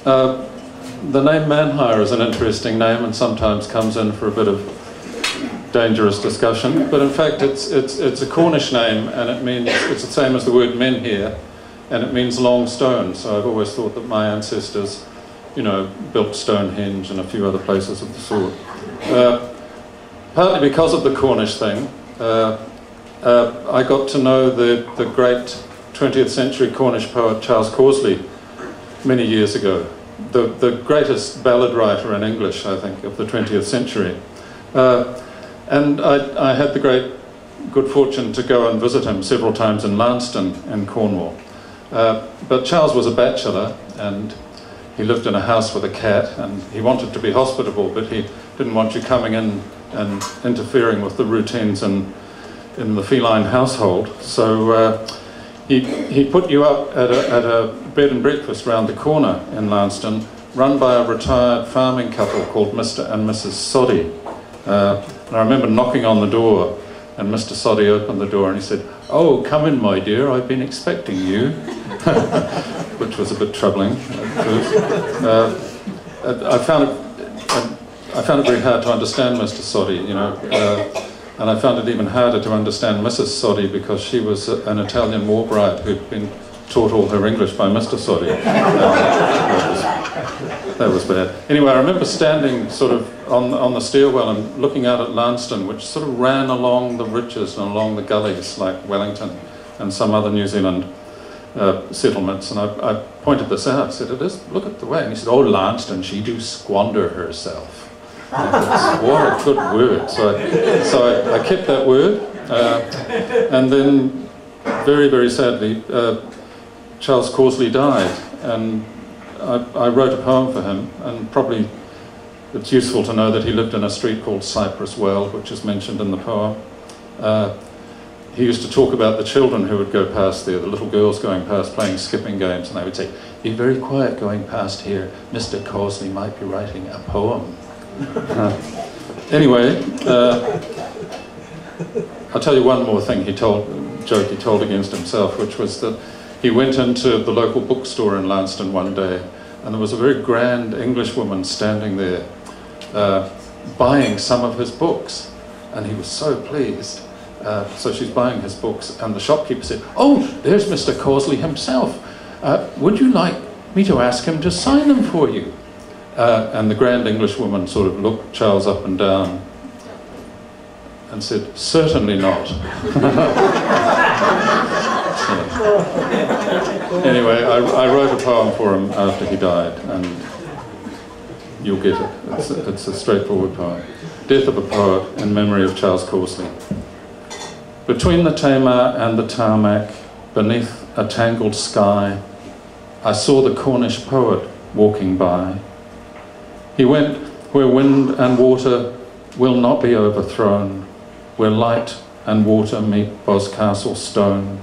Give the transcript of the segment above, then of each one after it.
The name Manhire is an interesting name and sometimes comes in for a bit of dangerous discussion, but in fact it's a Cornish name, and it means, it's the same as the word Menhir, and it means long stone. So I've always thought that my ancestors, you know, built Stonehenge and a few other places of the sort. Partly because of the Cornish thing, I got to know the great 20th century Cornish poet Charles Causley many years ago, the greatest ballad writer in English, I think, of the 20th century. And I had the great good fortune to go and visit him several times in Launceston in Cornwall. But Charles was a bachelor, and he lived in a house with a cat, and he wanted to be hospitable, but he didn't want you coming in and interfering with the routines in the feline household. So he put you up at a bed and breakfast round the corner in Launceston, run by a retired farming couple called Mr. and Mrs. Soddy. And I remember knocking on the door, and Mr. Soddy opened the door and he said, "Oh, come in, my dear, I've been expecting you," which was a bit troubling at first. I found it very hard to understand Mr. Soddy, you know, and I found it even harder to understand Mrs. Soddy because she was an Italian war bride who'd been taught all her English by Mr. Soddy. That was bad. Anyway, I remember standing sort of on the stairwell and looking out at Launceston, which sort of ran along the ridges and along the gullies like Wellington and some other New Zealand settlements. And I pointed this out. I said, "Look at the way." And he said, "Oh, Launceston, she do squander herself." What a good word. So I kept that word. And then, very, very sadly, Charles Causley died. And I wrote a poem for him, and probably it's useful to know that he lived in a street called Cypress Well, which is mentioned in the poem. He used to talk about the children who would go past there, the little girls going past playing skipping games, and they would say, "Be very quiet going past here, Mr. Causley might be writing a poem." Anyway, I'll tell you one more thing joke he told against himself, which was that he went into the local bookstore in Launceston one day, and there was a very grand Englishwoman standing there buying some of his books, and he was so pleased. So she's buying his books, and the shopkeeper said, "Oh, there's Mr. Causley himself. Would you like me to ask him to sign them for you?" And the grand Englishwoman sort of looked Charles up and down and said, "Certainly not." Anyway, I wrote a poem for him after he died, and you'll get it. It's a straightforward poem. Death of a Poet in memory of Charles Causley. Between the Tamar and the tarmac, beneath a tangled sky, I saw the Cornish poet walking by. He went where wind and water will not be overthrown, where light and water meet Boscastle stone.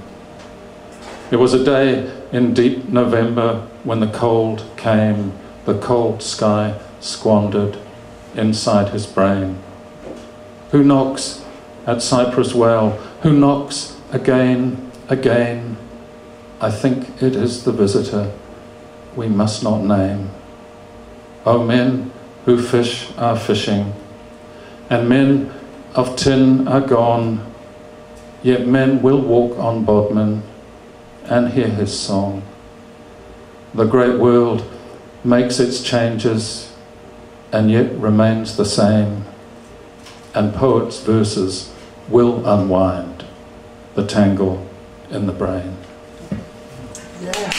It was a day in deep November when the cold came, the cold sky squandered inside his brain. Who knocks at Cypress Well? Who knocks again, again? I think it is the visitor we must not name. O men who fish are fishing, and men of tin are gone, yet men will walk on Bodmin and hear his song. The great world makes its changes and yet remains the same, and poets' verses will unwind the tangle in the brain. Yeah.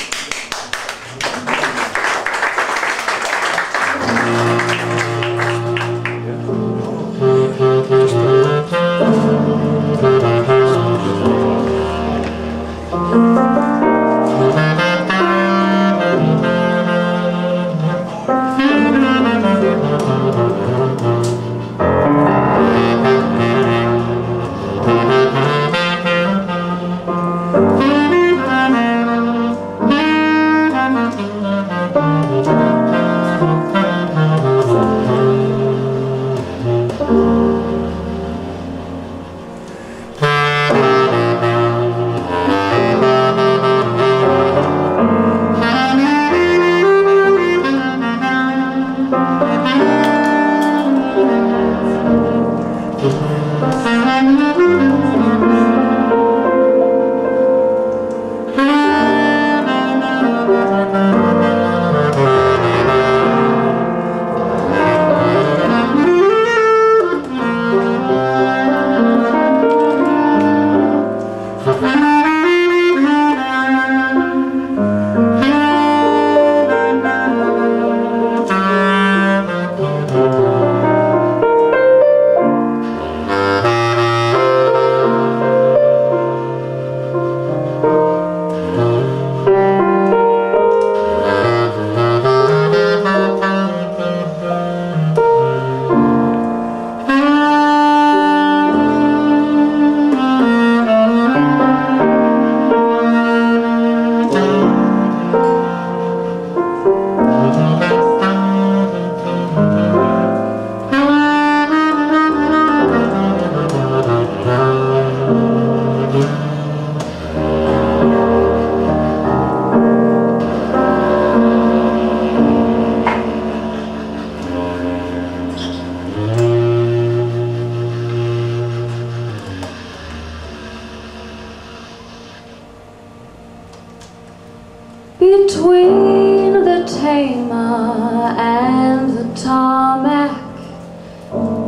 Between the tamer and the tarmac,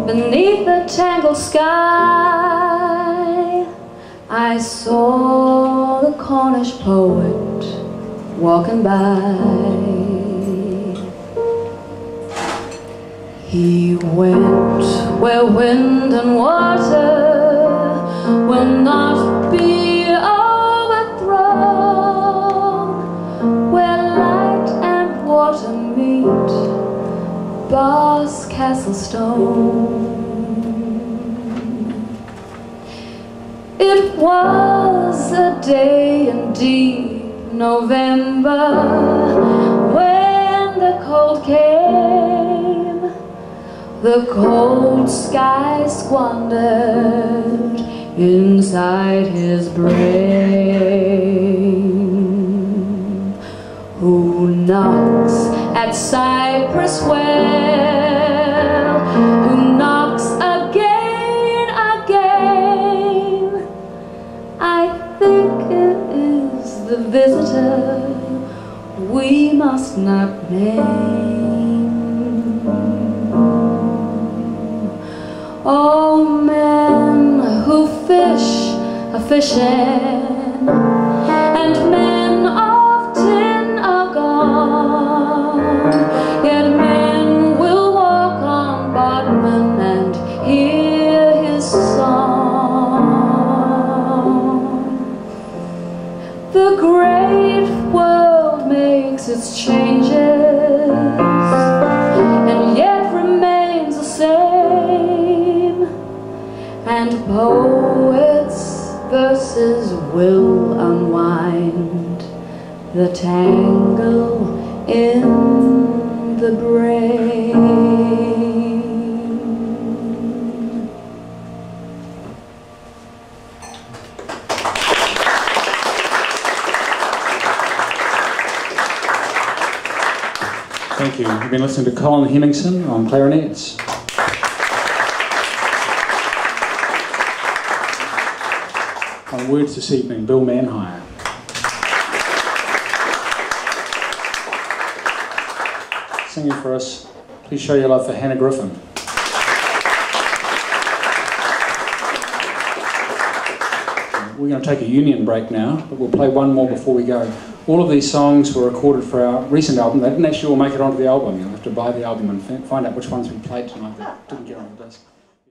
beneath the tangled sky, I saw the Cornish poet walking by. He went where wind and water will not be overthrown, where light and water meet, Bar's castle stone. It was a day in deep November when the cold came, the cold sky squandered inside his brain. Who knocks at Cypress Well? Who knocks again, again? I think it is the visitor we must not name. Oh, men who fish are fishing, and men of tin are gone, yet men will walk on Bodmin and hear his song. The great world makes its changes, and yet remains the same, and poets' verses will unwind the tangle in the brain. Thank you. You've been listening to Colin Hemmingsen on clarinets. On words this evening, Bill Manhire. Singing for us, Please Show Your Love for Hannah Griffin. We're going to take a union break now, but we'll play one more before we go. All of these songs were recorded for our recent album. They didn't actually all make it onto the album. You'll have to buy the album and find out which ones we played tonight that didn't get on the disc.